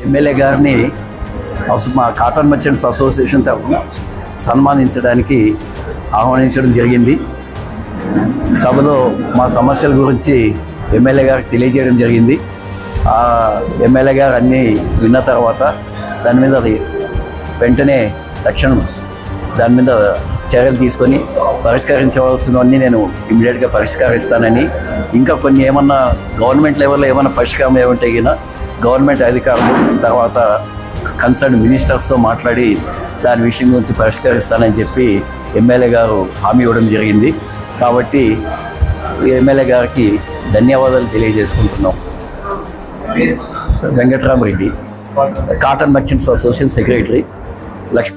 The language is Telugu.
ఎమ్మెల్యే గారిని మా కాటన్ మర్చెంట్స్ అసోసియేషన్ తరఫున సన్మానించడానికి ఆహ్వానించడం జరిగింది. సభలో మా సమస్యల గురించి ఎమ్మెల్యే గారికి తెలియజేయడం జరిగింది. ఆ ఎమ్మెల్యే గారు అన్నీ విన్న తర్వాత దాని మీద వెంటనే తక్షణం దాని మీద చర్యలు తీసుకొని పరిష్కరించవలసినవన్నీ నేను ఇమీడియట్గా పరిష్కరిస్తానని, ఇంకా కొన్ని ఏమన్నా గవర్నమెంట్ లెవెల్లో ఏమన్నా పరిష్కారం ఏమంటే గిన గవర్నమెంట్ అధికారులు తర్వాత కన్సర్న్ మినిస్టర్స్తో మాట్లాడి దాని విషయం గురించి పరిష్కరిస్తానని చెప్పి ఎమ్మెల్యే గారు హామీ ఇవ్వడం జరిగింది. కాబట్టి ఎమ్మెల్యే గారికి ధన్యవాదాలు తెలియజేసుకుంటున్నాం. Venkatramareddy, cotton merchants association secretary, Lakshmi.